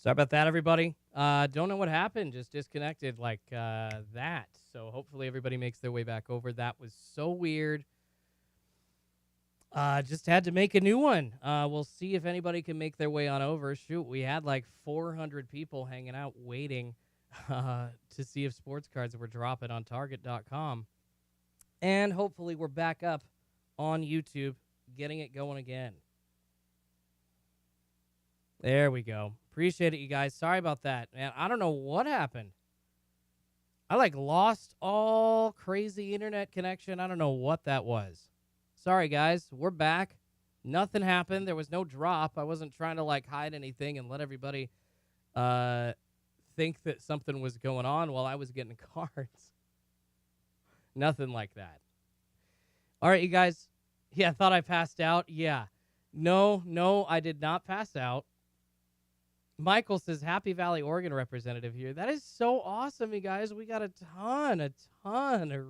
Sorry about that, everybody. Don't know what happened. Just disconnected like that. So hopefully everybody makes their way back over. That was so weird. Just had to make a new one. We'll see if anybody can make their way on over. Shoot, we had like 400 people hanging out waiting to see if sports cards were dropping on Target.com. And hopefully we're back up on YouTube, getting it going again. There we go. Appreciate it, you guys. Sorry about that, man. I don't know what happened. I lost all crazy internet connection. I don't know what that was. Sorry, guys. We're back. Nothing happened. There was no drop. I wasn't trying to hide anything and let everybody think that something was going on while I was getting cards. Nothing like that. All right, you guys. Yeah, I thought I passed out. Yeah. No, I did not pass out. Michael says, Happy Valley, Oregon representative here. That is so awesome, you guys. We got a ton of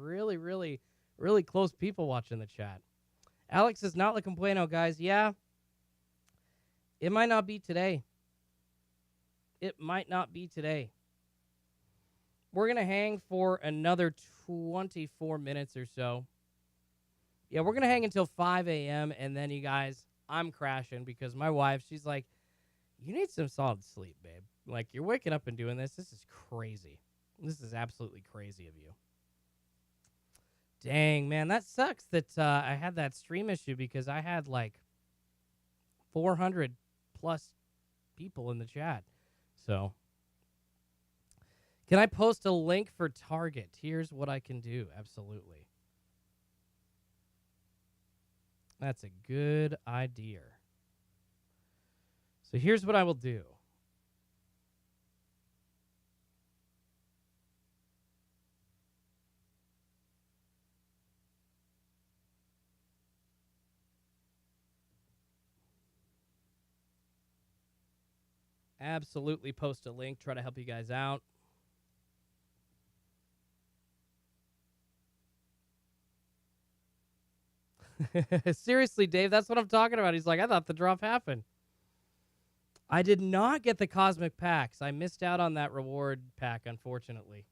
really, really, really close people watching the chat. Alex says, not looking bueno, guys. Yeah, it might not be today. It might not be today. We're going to hang for another 24 minutes or so. Yeah, we're going to hang until 5 a.m. And then, you guys, I'm crashing because my wife, she's like, you need some solid sleep, babe. You're waking up and doing this. This is crazy. This is absolutely crazy of you. Dang, man, that sucks that I had that stream issue because I had 400 plus people in the chat. So, can I post a link for Target? Here's what I can do. Absolutely. That's a good idea. So here's what I will do. Absolutely post a link. Try to help you guys out. Seriously, Dave, that's what I'm talking about. He's like, I thought the drop happened. I did not get the Cosmic Packs. I missed out on that reward pack, unfortunately.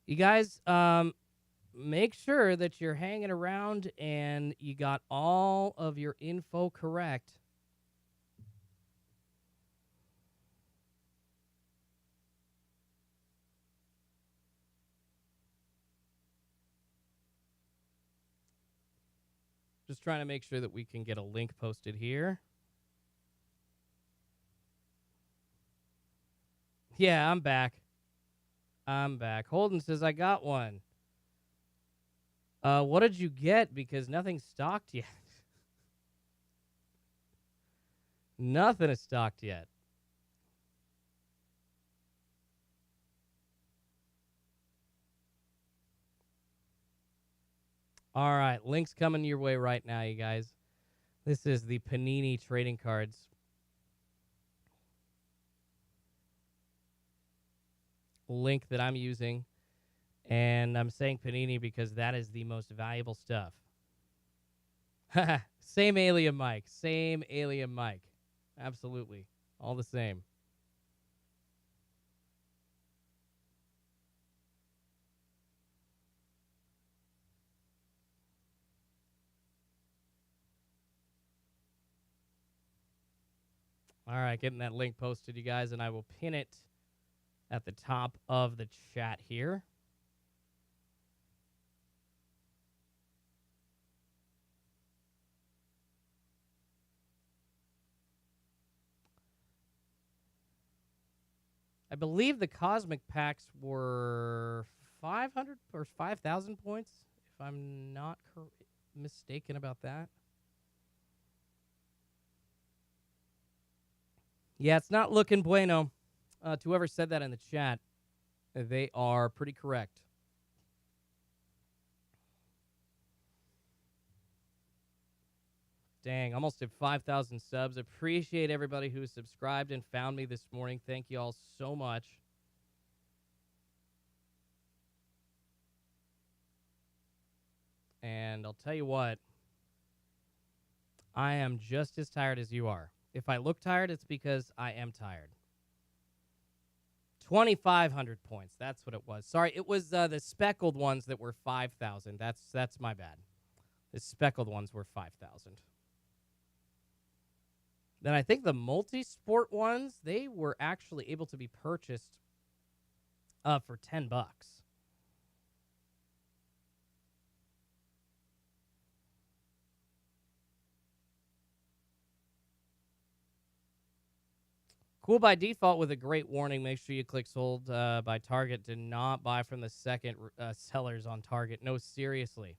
You guys, make sure that you're hanging around and you got all of your info correct. Just trying to make sure that we can get a link posted here. Yeah, I'm back. Holden says, I got one. What did you get? Because nothing's stocked yet. Nothing is stocked yet. All right, links coming your way right now, you guys. This is the Panini trading cards. Link that I'm using. And I'm saying Panini because that is the most valuable stuff. Same alien Mike. Same alien Mike. Absolutely. All the same. All right, getting that link posted, you guys, and I will pin it at the top of the chat here. I believe the Cosmic Packs were 500 or 5,000 points, if I'm not mistaken about that. Yeah, it's not looking bueno. To whoever said that in the chat, they are pretty correct. Dang, almost at 5,000 subs. Appreciate everybody who subscribed and found me this morning. Thank you all so much. and I'll tell you what, I am just as tired as you are. If I look tired, it's because I am tired. 2,500 points. That's what it was. Sorry, it was the speckled ones that were 5,000. That's my bad. The speckled ones were 5,000. Then I think the multi-sport ones, they were actually able to be purchased for $10. Cool by default with a great warning. Make sure you click sold by Target. Do not buy from the second sellers on Target. No, seriously.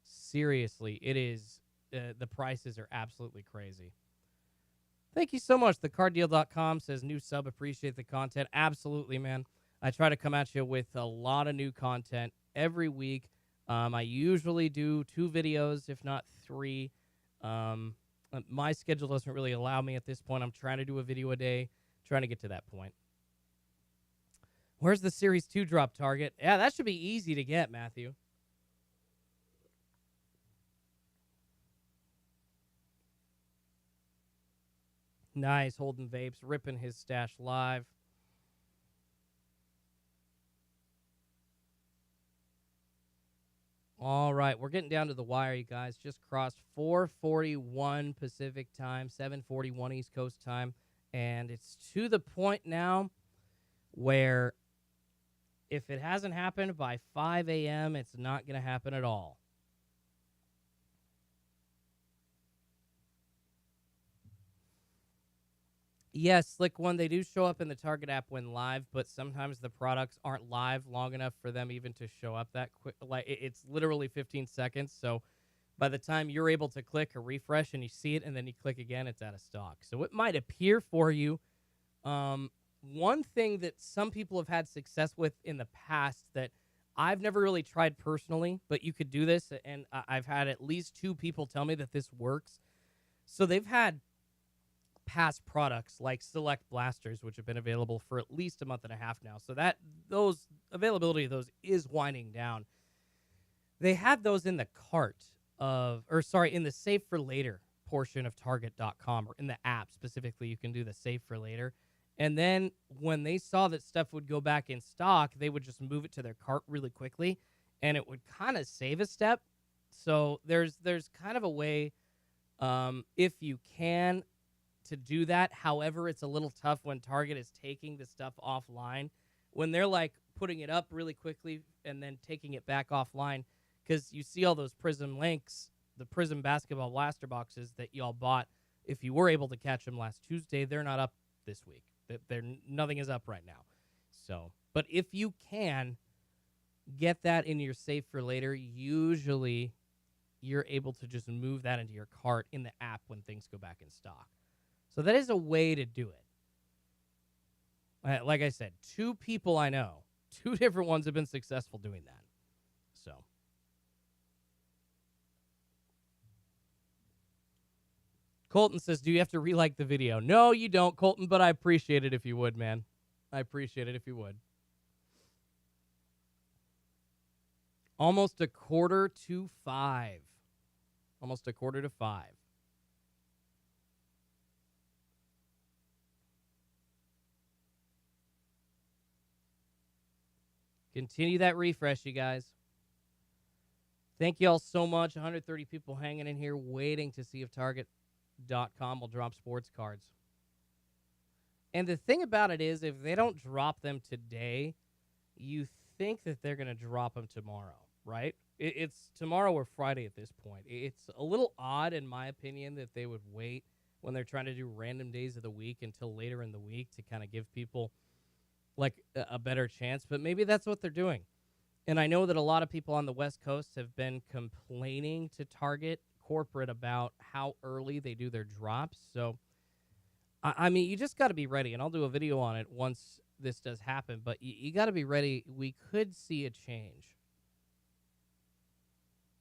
Seriously, it is. The prices are absolutely crazy. Thank you so much. TheCardDeal.com says new sub. Appreciate the content. Absolutely, man. I try to come at you with a lot of new content every week. I usually do 2 videos, if not 3. My schedule doesn't really allow me at this point. I'm trying to do a video a day, trying to get to that point. Where's the Series 2 drop target? Yeah, that should be easy to get, Matthew. Nice, Holden Vapes, ripping his stash live. All right, we're getting down to the wire, you guys. Just crossed 4:41 Pacific time, 7:41 East Coast time, and it's to the point now where if it hasn't happened by 5 a.m., it's not going to happen at all. Yes, Slick One, they do show up in the Target app when live, but sometimes the products aren't live long enough for them even to show up that quick. Like it's literally 15 seconds. So by the time you're able to click or refresh and you see it and then you click again, it's out of stock. So it might appear for you. One thing that some people have had success with in the past that I've never really tried personally, but you could do this, and I've had at least 2 people tell me that this works. So they've had past products like Select Blasters, which have been available for at least a month and a half now. So that those availability of those is winding down. They had those in the cart in the save for later portion of Target.com, or in the app specifically. You can do the save for later. And then when they saw that stuff would go back in stock, they would just move it to their cart really quickly, and it would kind of save a step. So there's kind of a way, if you can, to do that. However, it's a little tough when Target is taking the stuff offline, when they're like putting it up really quickly and then taking it back offline, because you see all those Prizm links, the Prizm Basketball Blaster boxes that y'all bought. If you were able to catch them last Tuesday, they're not up this week. Nothing is up right now. So, but if you can get that in your save for later, usually you're able to just move that into your cart in the app when things go back in stock. So that is a way to do it. Like I said, 2 people I know, 2 different ones have been successful doing that. So Colton says, do you have to re-like the video? No, you don't, Colton, but I appreciate it if you would, man. I appreciate it if you would. Almost 4:45. Almost 4:45. Continue that refresh, you guys. Thank you all so much. 130 people hanging in here waiting to see if Target.com will drop sports cards. And the thing about it is, if they don't drop them today, you think that they're going to drop them tomorrow, right? It's tomorrow or Friday at this point. It's a little odd, in my opinion, that they would wait when they're trying to do random days of the week until later in the week to kind of give people like a better chance. But maybe that's what they're doing. And I know that a lot of people on the West Coast have been complaining to Target corporate about how early they do their drops. So, I mean, you just got to be ready. And I'll do a video on it once this does happen. But you got to be ready. We could see a change.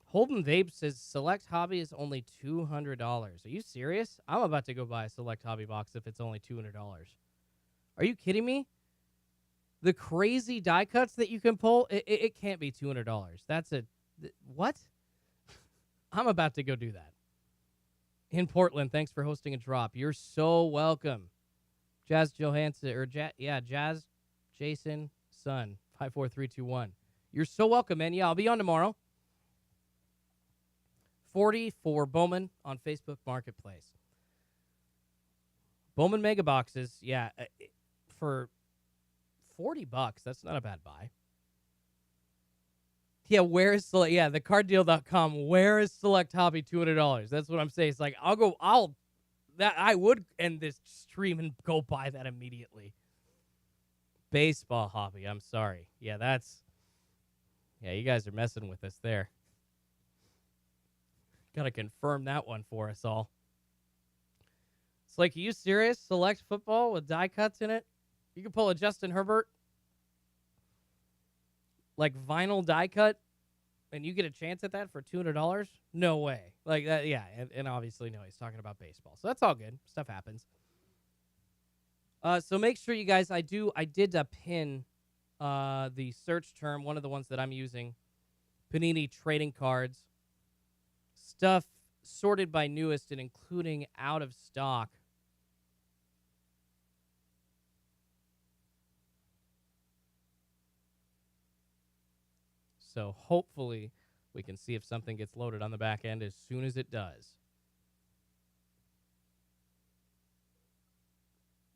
Holden Vape says Select Hobby is only $200. Are you serious? I'm about to go buy a Select Hobby box if it's only $200. Are you kidding me? The crazy die cuts that you can pull, it can't be $200. That's what? I'm about to go do that. In Portland, thanks for hosting a drop. You're so welcome. Jazz Johansson, or Jazz Jason Sun, 54321. You're so welcome, man. Yeah, I'll be on tomorrow. 40 for Bowman on Facebook Marketplace. Bowman Mega Boxes, yeah, for $40, that's not a bad buy. Yeah, thecarddeal.com. Where is Select Hobby $200? That's what I'm saying. It's like I would end this stream and go buy that immediately. Baseball Hobby, I'm sorry. Yeah, you guys are messing with us there. Got to confirm that one for us all. It's like, are you serious? Select football with die cuts in it? You can pull a Justin Herbert, like vinyl die cut, and you get a chance at that for $200? No way. Like that, yeah. And obviously, no, he's talking about baseball. So that's all good. Stuff happens. So make sure you guys, I did pin the search term, one of the ones that I'm using, Panini trading cards. Stuff sorted by newest and including out of stock. So hopefully we can see if something gets loaded on the back end as soon as it does.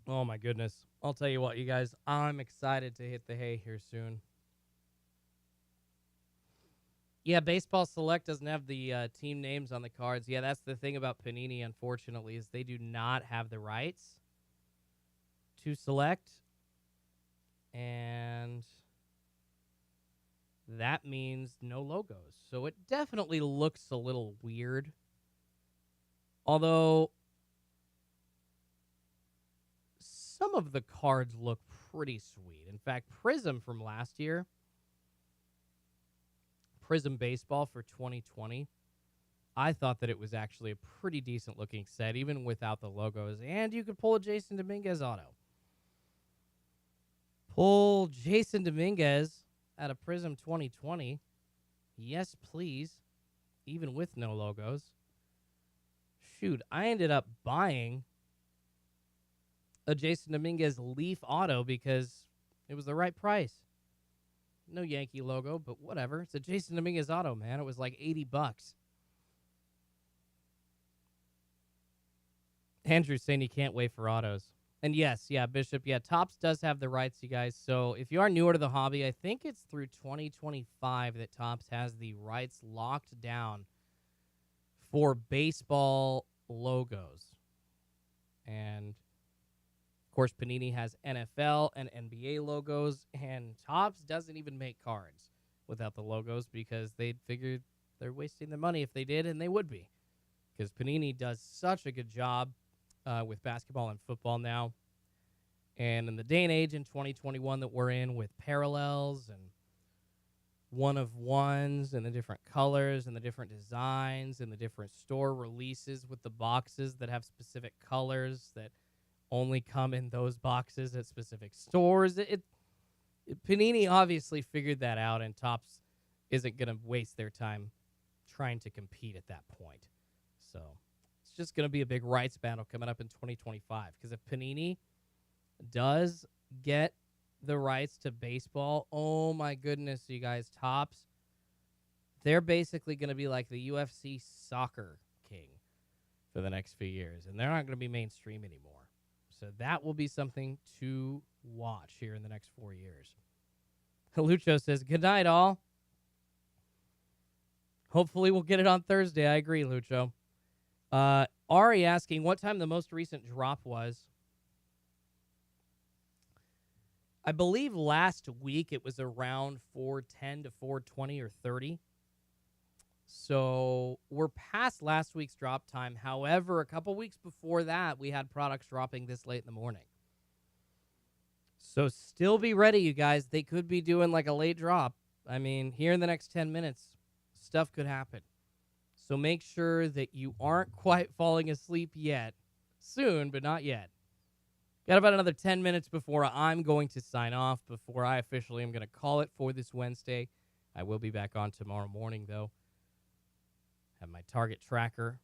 Oh, my goodness. I'll tell you what, you guys, I'm excited to hit the hay here soon. Yeah, Baseball Select doesn't have the team names on the cards. Yeah, that's the thing about Panini, unfortunately, is they do not have the rights to select. And that means no logos. So it definitely looks a little weird. Although some of the cards look pretty sweet. In fact, Prizm from last year, Prizm Baseball for 2020, I thought that it was actually a pretty decent looking set, even without the logos. And you could pull a Jason Dominguez auto. Pull Jason Dominguez out of Prizm 2020. Yes, please. Even with no logos. Shoot, I ended up buying a Jason Dominguez Leaf auto because it was the right price. No Yankee logo, but whatever. It's a Jason Dominguez auto, man. It was like $80. Andrew's saying he can't wait for autos. And yes, yeah, Bishop, yeah, Topps does have the rights, you guys. So if you are newer to the hobby, I think it's through 2025 that Topps has the rights locked down for baseball logos. And of course, Panini has NFL and NBA logos, and Topps doesn't even make cards without the logos because they figured they're wasting their money if they did, and they would be. Because Panini does such a good job with basketball and football now. And in the day and age in 2021 that we're in with parallels and one of ones and the different colors and the different designs and the different store releases with the boxes that have specific colors that only come in those boxes at specific stores. Panini obviously figured that out, and Topps isn't going to waste their time trying to compete at that point. So it's just going to be a big rights battle coming up in 2025. Because if Panini does get the rights to baseball, oh my goodness, you guys, Topps, they're basically going to be like the UFC soccer king for the next few years. And they're not going to be mainstream anymore. So that will be something to watch here in the next 4 years. Lucho says, good night, all. Hopefully we'll get it on Thursday. I agree, Lucho. Ari asking what time the most recent drop was. I believe last week it was around 410 to 420 or 30. So we're past last week's drop time. However, a couple weeks before that, we had products dropping this late in the morning. So still be ready, you guys. They could be doing like a late drop. I mean, here in the next 10 minutes, stuff could happen. So make sure that you aren't quite falling asleep yet. Soon, but not yet. Got about another 10 minutes before I'm going to sign off, before I officially am going to call it for this Wednesday. I will be back on tomorrow morning, though. Have my Target tracker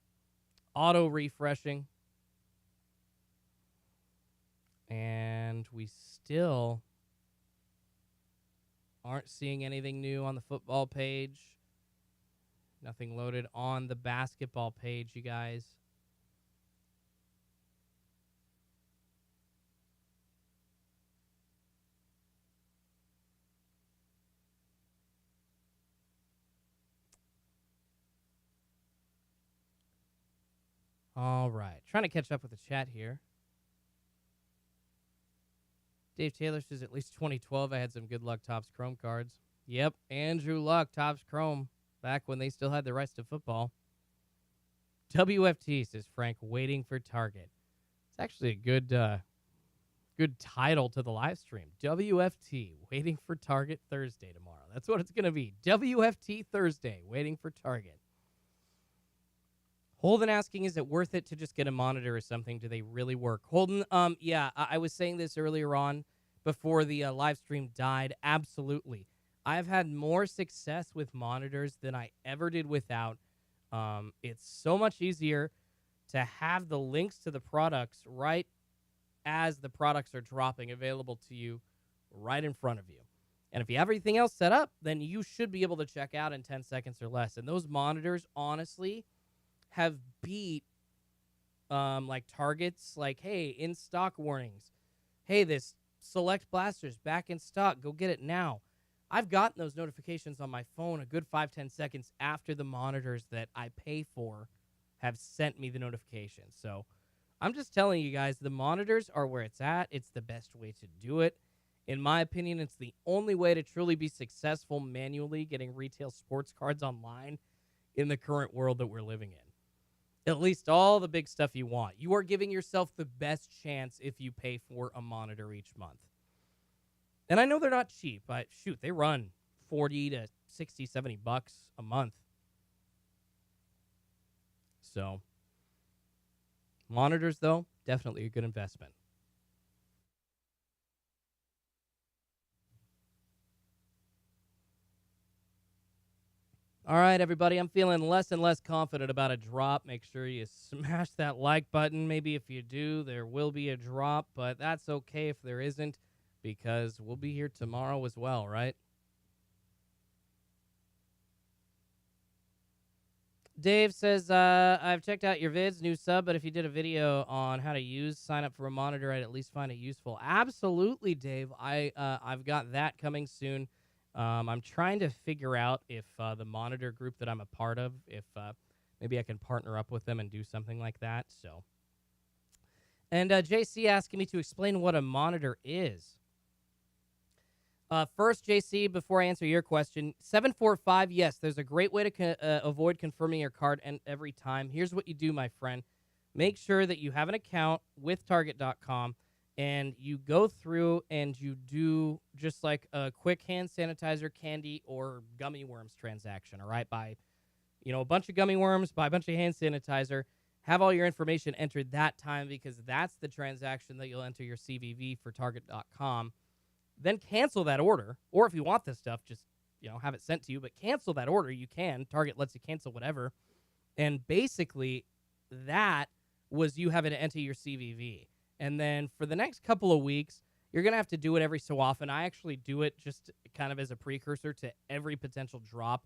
auto refreshing. And we still aren't seeing anything new on the football page. Nothing loaded on the basketball page, you guys. All right. Trying to catch up with the chat here. Dave Taylor says at least 2012 I had some good luck Topps Chrome cards. Yep, Andrew Luck, Topps Chrome, back when they still had the rights to football. WFT, says Frank, waiting for Target. It's actually a good title to the live stream. WFT, waiting for Target Thursday tomorrow. That's what it's going to be. WFT Thursday, waiting for Target. Holden asking, is it worth it to just get a monitor or something? Do they really work? Holden, yeah, I was saying this earlier on before the live stream died. Absolutely. I've had more success with monitors than I ever did without. It's so much easier to have the links to the products right as the products are dropping available to you right in front of you. And if you have everything else set up, then you should be able to check out in 10 seconds or less. And those monitors, honestly, have beat like Target's, like, hey, in stock warnings. Hey, this select blaster's back in stock. Go get it now. I've gotten those notifications on my phone a good 5-10 seconds after the monitors that I pay for have sent me the notification. So I'm just telling you guys, the monitors are where it's at. It's the best way to do it. In my opinion, it's the only way to truly be successful manually getting retail sports cards online in the current world that we're living in. At least all the big stuff you want. You are giving yourself the best chance if you pay for a monitor each month. And I know they're not cheap, but shoot, they run 40 to 60, 70 bucks a month. So, monitors, though, definitely a good investment. All right, everybody, I'm feeling less and less confident about a drop. Make sure you smash that like button. Maybe if you do, there will be a drop, but that's okay if there isn't, because we'll be here tomorrow as well, right? Dave says, I've checked out your vids, new sub, but if you did a video on how to sign up for a monitor, I'd at least find it useful. Absolutely, Dave. I've got that coming soon. I'm trying to figure out if the monitor group that I'm a part of, if maybe I can partner up with them and do something like that. So, and JC asking me to explain what a monitor is. First, JC, before I answer your question, 745, yes, there's a great way to avoid confirming your card every time. Here's what you do, my friend. Make sure that you have an account with Target.com, and you go through and you do just like a quick hand sanitizer, candy, or gummy worms transaction, all right? Buy, a bunch of gummy worms, buy a bunch of hand sanitizer, have all your information entered that time, because that's the transaction that you'll enter your CVV for Target.com. Then cancel that order, or if you want this stuff, just have it sent to you, but cancel that order. You can. Target lets you cancel whatever. And basically, that was you having to enter your CVV. And then for the next couple of weeks, you're going to have to do it every so often. I actually do it just kind of as a precursor to every potential drop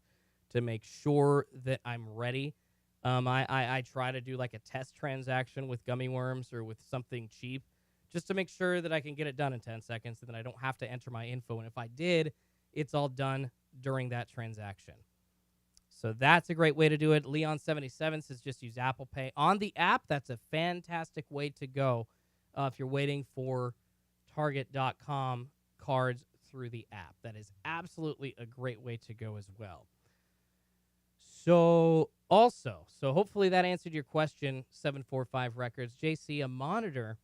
to make sure that I'm ready. I try to do like a test transaction with gummy worms or with something cheap, just to make sure that I can get it done in 10 seconds and then I don't have to enter my info. And if I did, it's all done during that transaction. So that's a great way to do it. Leon77 says just use Apple Pay. On the app, that's a fantastic way to go if you're waiting for Target.com cards through the app. That is absolutely a great way to go as well. So hopefully that answered your question, 745 Records. JC, a monitor.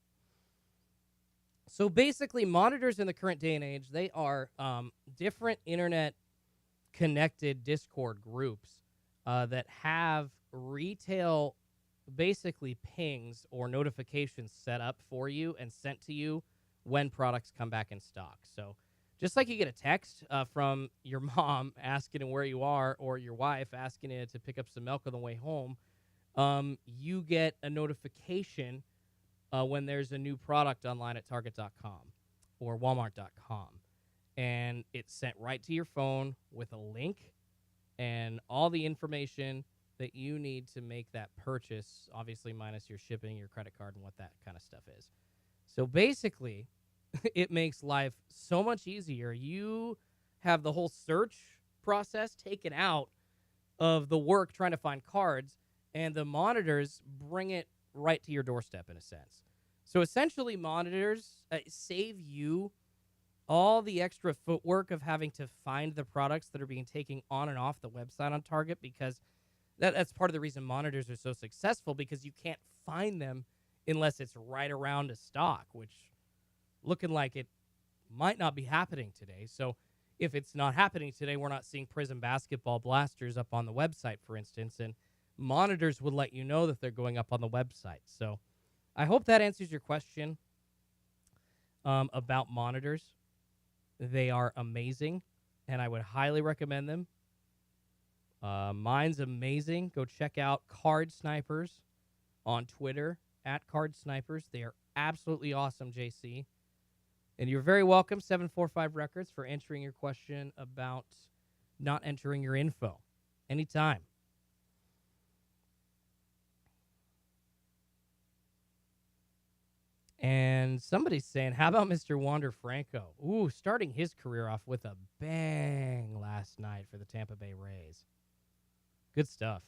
So basically, monitors in the current day and age, they are different internet-connected Discord groups that have retail, basically pings or notifications set up for you and sent to you when products come back in stock. So Just like you get a text from your mom asking where you are, or your wife asking you to pick up some milk on the way home, you get a notification when there's a new product online at Target.com or Walmart.com. And it's sent right to your phone with a link and all the information that you need to make that purchase, obviously minus your shipping, your credit card, and what that kind of stuff is. So basically, it makes life so much easier. You have the whole search process taken out of the work trying to find cards, and the monitors bring it right to your doorstep in a sense. So essentially, monitors save you all the extra footwork of having to find the products that are being taken on and off the website on Target, because that's part of the reason monitors are so successful, because you can't find them unless it's right around a stock, which looking like it might not be happening today. So if it's not happening today, we're not seeing Prizm Basketball Blasters up on the website, for instance, and monitors would let you know that they're going up on the website. So I hope that answers your question about monitors. They are amazing, and I would highly recommend them. Mine's amazing. Go check out Card Snipers on Twitter, at Card Snipers. They are absolutely awesome, JC. And you're very welcome, 745 Records, for answering your question about not entering your info. Anytime. And somebody's saying, how about Mr. Wander Franco? Ooh, starting his career off with a bang last night for the Tampa Bay Rays. Good stuff.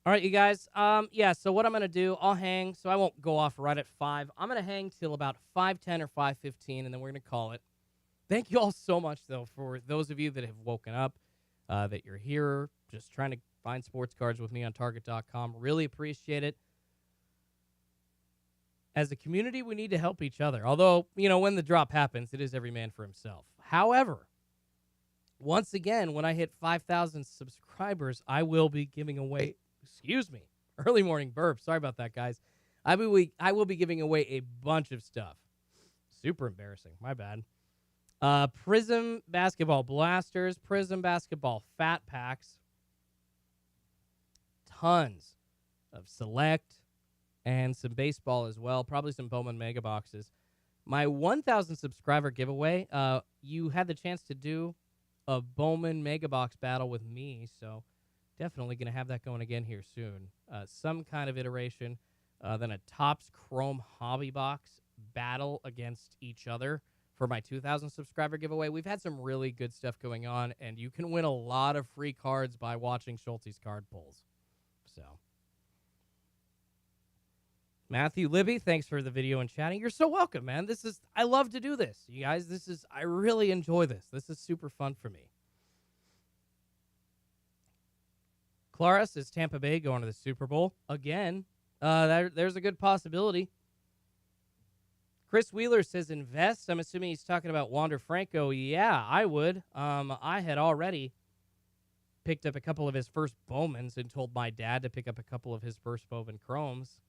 All right, you guys. Yeah, so what I'm going to do, I'll hang, so I won't go off right at 5. I'm going to hang till about 5:10 or 5:15, and then we're going to call it. Thank you all so much, though, for those of you that have woken up, that you're here, just trying to find sports cards with me on Target.com. Really appreciate it. As a community, we need to help each other. Although, when the drop happens, it is every man for himself. However, once again, when I hit 5,000 subscribers, I will be giving away, early morning burp. Sorry about that, guys. I will be giving away a bunch of stuff. Super embarrassing. My bad. Prizm Basketball Blasters, Prizm Basketball Fat Packs, tons of Select, and some baseball as well, probably some Bowman Mega Boxes. My 1,000 subscriber giveaway, you had the chance to do a Bowman Mega Box battle with me, so definitely going to have that going again here soon. Some kind of iteration, then a Topps Chrome Hobby Box battle against each other for my 2,000 subscriber giveaway. We've had some really good stuff going on, and you can win a lot of free cards by watching Schulte's card pulls. So, Matthew Libby, thanks for the video and chatting. You're so welcome, man. I love to do this, you guys. I really enjoy this. This is super fun for me. Clara says Tampa Bay going to the Super Bowl again. There's a good possibility. Chris Wheeler says invest. I'm assuming he's talking about Wander Franco. Yeah, I would. I had already picked up a couple of his first Bowmans and told my dad to pick up a couple of his first Bowman Chromes.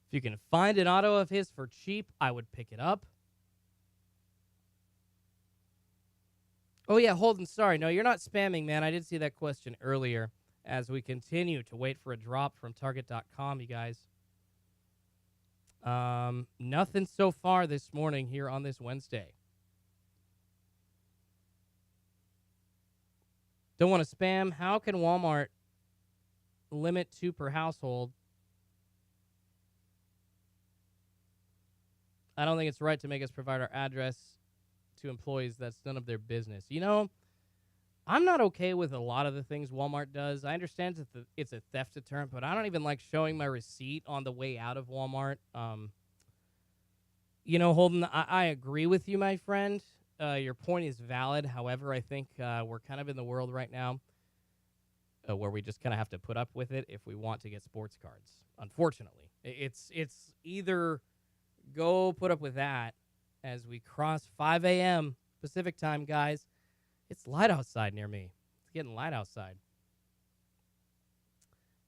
If you can find an auto of his for cheap, I would pick it up. Oh, yeah, Holden, sorry. No, you're not spamming, man. I did see that question earlier as we continue to wait for a drop from Target.com, you guys. Nothing so far this morning here on this Wednesday. Don't want to spam. How can Walmart limit 2 per household? I don't think it's right to make us provide our address to employees. That's none of their business. I'm not okay with a lot of the things Walmart does. I understand that it's a theft deterrent, but I don't even like showing my receipt on the way out of Walmart. Holden, I agree with you, my friend. Your point is valid. However, I think we're kind of in the world right now where we just kind of have to put up with it if we want to get sports cards. Unfortunately, it's either go put up with that as we cross 5 a.m. Pacific time, guys. It's light outside near me. It's getting light outside.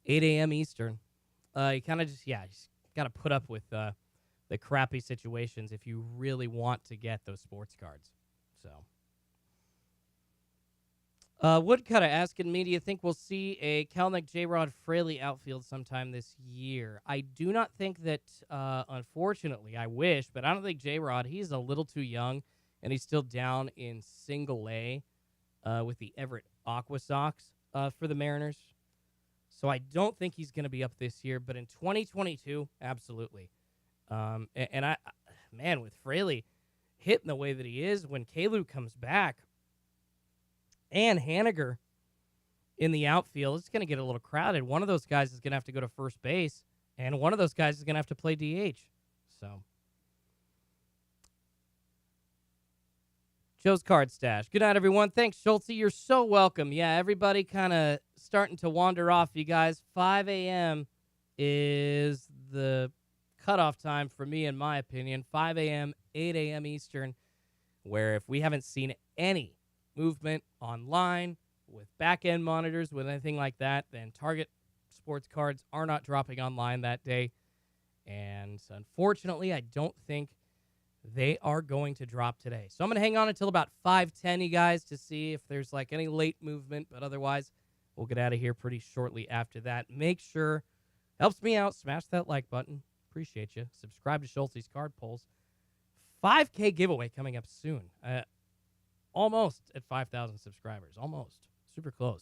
8 a.m. Eastern. You kind of just got to put up with the crappy situations if you really want to get those sports cards. So, Woodcutter asking me, do you think we'll see a Kelnick, J-Rod, Fraley outfield sometime this year? I do not think that, unfortunately, I wish, but I don't think J-Rod, he's a little too young, and he's still down in single A with the Everett Aqua Sox for the Mariners. So I don't think he's going to be up this year, but in 2022, absolutely. And I, man, with Fraley hitting the way that he is, when Kalu comes back, and Haniger in the outfield, it's going to get a little crowded. One of those guys is going to have to go to first base, and one of those guys is going to have to play DH. So, Joe's Card Stash. Good night, everyone. Thanks, Schultze. You're so welcome. Yeah, everybody kind of starting to wander off, you guys. 5 a.m. is the cutoff time for me, in my opinion. 5 a.m., 8 a.m. Eastern, where if we haven't seen any movement online with back-end monitors, with anything like that, then Target sports cards are not dropping online that day. And unfortunately, I don't think they are going to drop today. So I'm going to hang on until about 5:10, you guys, to see if there's like any late movement. But otherwise, we'll get out of here pretty shortly after that. Make sure, helps me out, smash that like button. Appreciate you. Subscribe to Schultze's Card Polls. 5K giveaway coming up soon. Almost at 5,000 subscribers. Almost. Super close.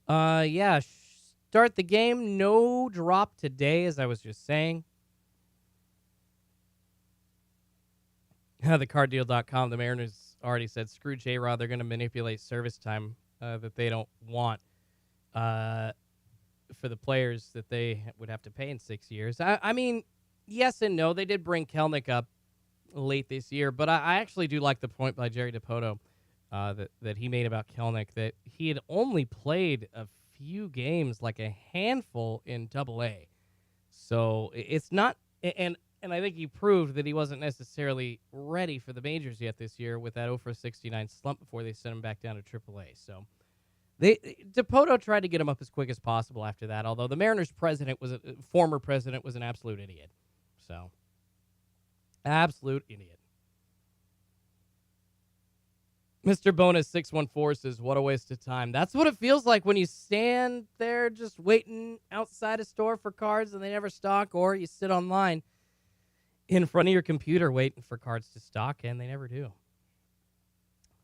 Yeah. Start the game. No drop today, as I was just saying. TheCardDeal.com. The Mariners already said, screw J-Rod. They're going to manipulate service time that they don't want for the players that they would have to pay in 6 years. I mean, yes and no. They did bring Kelnick up late this year, but I actually do like the point by Jerry DiPoto that he made about Kelnick, that he had only played a few games, like a handful in Double-A. So it's not, and I think he proved that he wasn't necessarily ready for the majors yet this year with that 0-for-69 slump before they sent him back down to Triple-A. So DiPoto tried to get him up as quick as possible after that, although the Mariners former president was an absolute idiot. So, absolute idiot. Mr. Bonus 614 says, what a waste of time. That's what it feels like when you stand there just waiting outside a store for cards and they never stock, or you sit online in front of your computer waiting for cards to stock and they never do. It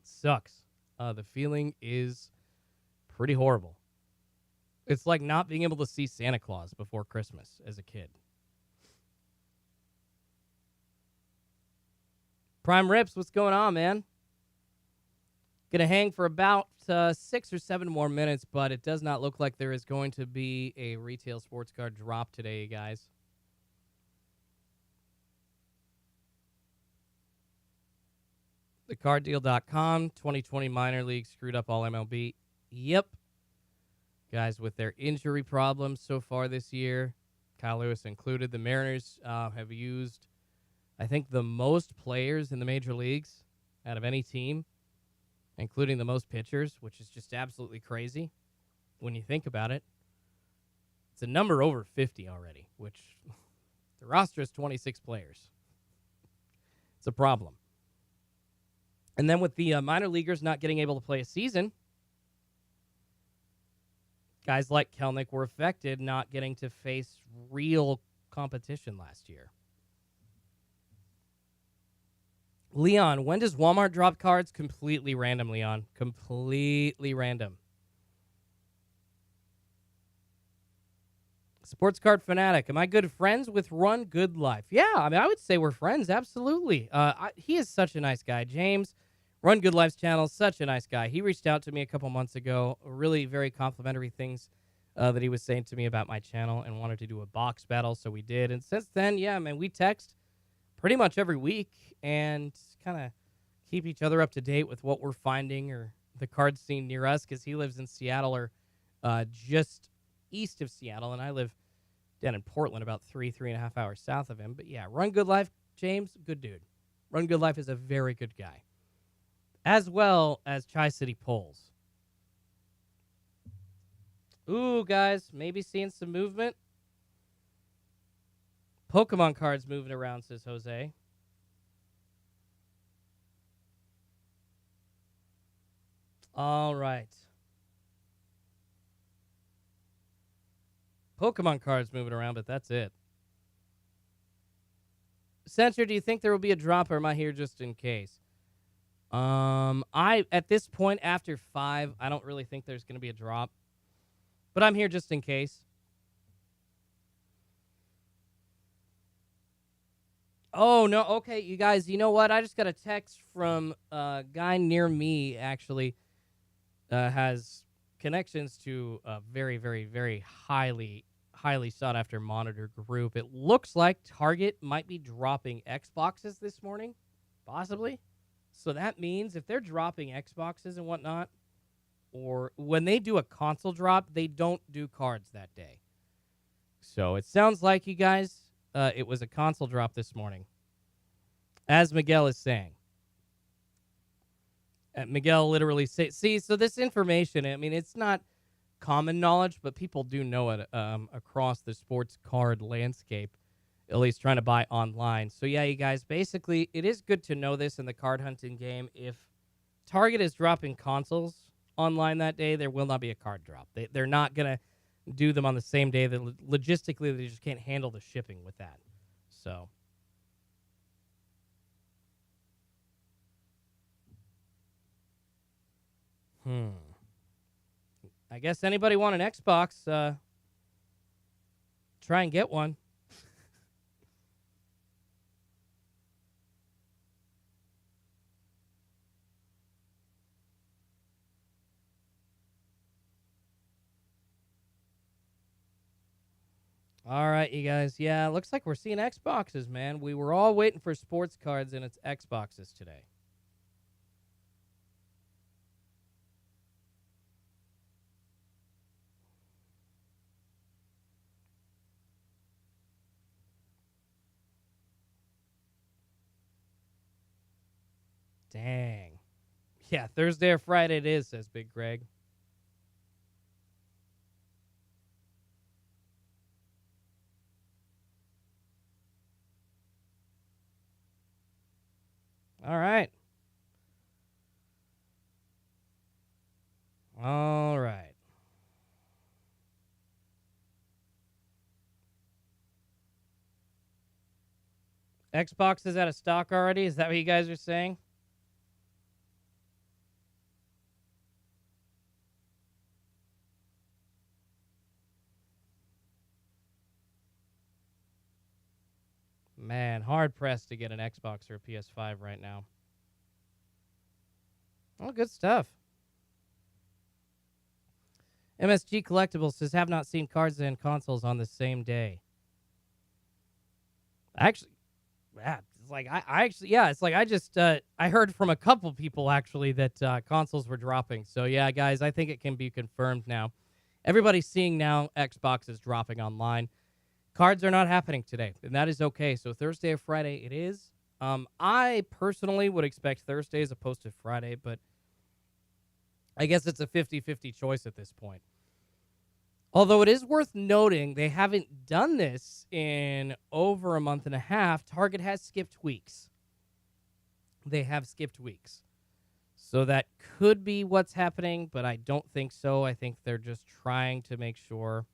sucks. The feeling is pretty horrible. It's like not being able to see Santa Claus before Christmas as a kid. Prime Rips, what's going on, man? Going to hang for about 6 or 7 more minutes, but it does not look like there is going to be a retail sports card drop today, guys. TheCardDeal.com, 2020 minor league screwed up all MLB. Yep. Guys, with their injury problems so far this year, Kyle Lewis included, the Mariners have used, I think, the most players in the major leagues out of any team, including the most pitchers, which is just absolutely crazy when you think about it. It's a number over 50 already, which the roster is 26 players. It's a problem. And then with the minor leaguers not getting able to play a season, guys like Kelnick were affected not getting to face real competition last year. Leon, when does Walmart drop cards? Completely random, Leon. Completely random. Sports Card Fanatic, am I good friends with Run Good Life? Yeah, I mean, I would say we're friends, absolutely. He is such a nice guy. James, Run Good Life's channel, such a nice guy. He reached out to me a couple months ago, really very complimentary things that he was saying to me about my channel, and wanted to do a box battle, so we did. And since then, yeah, man, we text pretty much every week and kind of keep each other up to date with what we're finding or the card scene near us, because he lives in Seattle or just east of Seattle, and I live down in Portland about 3.5 hours south of him. But yeah, Run Good Life, James, good dude. Run Good Life is a very good guy, as well as Tri-City Polls. Ooh, guys, maybe seeing some movement. Pokemon cards moving around, says Jose. All right. Pokemon cards moving around, but that's it. Censor, do you think there will be a drop, or am I here just in case? At this point, after 5, I don't really think there's going to be a drop, but I'm here just in case. Oh, no. Okay, you guys, you know what? I just got a text from a guy near me, actually, has connections to a very, very, very highly sought-after monitor group. It looks like Target might be dropping Xboxes this morning, possibly. So that means if they're dropping Xboxes and whatnot, or when they do a console drop, they don't do cards that day. So it sounds like, you guys, it was a console drop this morning, as Miguel is saying. Miguel literally so this information, I mean, it's not common knowledge, but people do know it across the sports card landscape, at least trying to buy online. So yeah, you guys, basically, it is good to know this in the card hunting game. If Target is dropping consoles online that day, there will not be a card drop. They're not going to do them on the same day. That logistically, they just can't handle the shipping with that. So I guess anybody want an Xbox, try and get one. All right, you guys. Yeah, looks like we're seeing Xboxes, man. We were all waiting for sports cards, and it's Xboxes today. Dang. Yeah, Thursday or Friday it is, says Big Greg. All right. All right. Xbox is out of stock already? Is that what you guys are saying? Man, hard pressed to get an Xbox or a PS5 right now. Oh, good stuff. MSG Collectibles says, have not seen cards and consoles on the same day. Actually, yeah, it's like I just I heard from a couple people actually that consoles were dropping. So yeah, guys, I think it can be confirmed now. Everybody's seeing now Xbox is dropping online. Cards are not happening today, and that is okay. So Thursday or Friday it is. I personally would expect Thursday as opposed to Friday, but I guess it's a 50-50 choice at this point. Although it is worth noting they haven't done this in over a month and a half. Target has skipped weeks. They have skipped weeks. So that could be what's happening, but I don't think so. I think they're just trying to make sure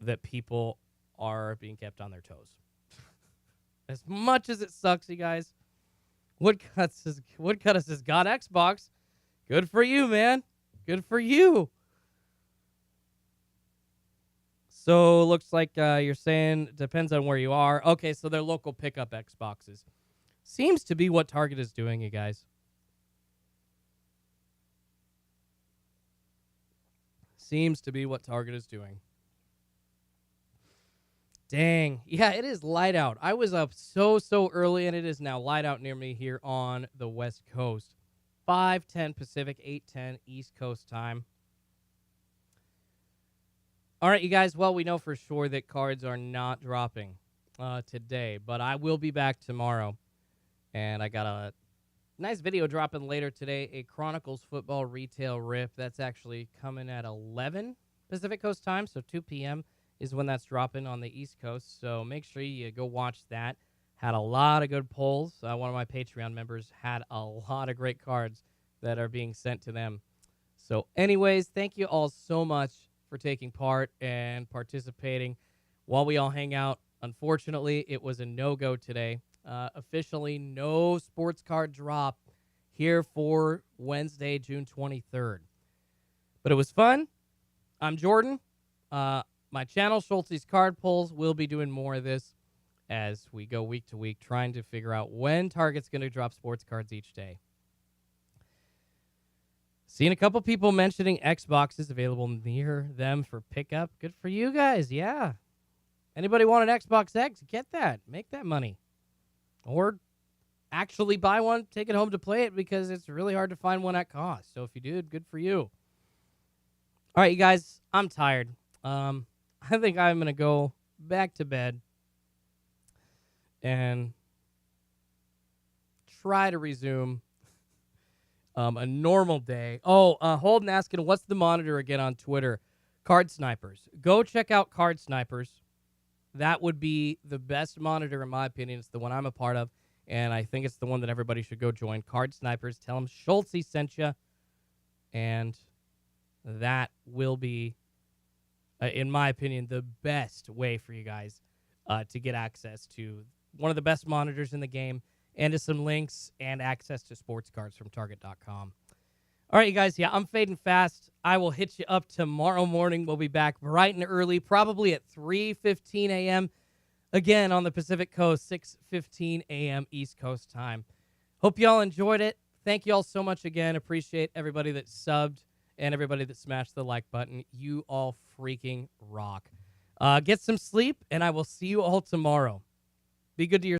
that people are being kept on their toes. As much as it sucks, you guys. Woodcuts has got Xbox. Good for you, man. Good for you. So looks like you're saying depends on where you are. Okay, so they're local pickup Xboxes. Seems to be what Target is doing, you guys. Seems to be what Target is doing. Dang. Yeah, it is light out. I was up so early, and it is now light out near me here on the West Coast. 5:10 Pacific, 8:10 East Coast time. All right, you guys. Well, we know for sure that cards are not dropping today, but I will be back tomorrow. And I got a nice video dropping later today, a Chronicles football retail rip. That's actually coming at 11 Pacific Coast time, so 2 p.m. is when that's dropping on the East Coast. So make sure you go watch that. Had a lot of good polls. One of my Patreon members had a lot of great cards that are being sent to them. So anyways, thank you all so much for taking part and participating while we all hang out. Unfortunately, it was a no-go today. Officially, no sports card drop here for Wednesday, June 23rd. But it was fun. I'm Jordan. My channel, Schultz's Card Pulls, will be doing more of this as we go week to week, trying to figure out when Target's going to drop sports cards each day. Seen a couple people mentioning Xboxes available near them for pickup. Good for you guys, yeah. Anybody want an Xbox X? Get that. Make that money. Or actually buy one, take it home to play it, because it's really hard to find one at cost. So if you did, good for you. All right, you guys, I'm tired. I think I'm going to go back to bed and try to resume a normal day. Holden asking, what's the monitor again on Twitter? Card Snipers. Go check out Card Snipers. That would be the best monitor, in my opinion. It's the one I'm a part of, and I think it's the one that everybody should go join. Card Snipers. Tell them Schultz sent you, and that will be, in my opinion, the best way for you guys to get access to one of the best monitors in the game, and to some links and access to sports cards from Target.com. All right, you guys, I'm fading fast. I will hit you up tomorrow morning. We'll be back bright and early, probably at 3:15 a.m. Again, on the Pacific Coast, 6:15 a.m. East Coast time. Hope you all enjoyed it. Thank you all so much again. Appreciate everybody that subbed and everybody that smashed the like button. You all freaking rock. Get some sleep, and I will see you all tomorrow. Be good to yourself.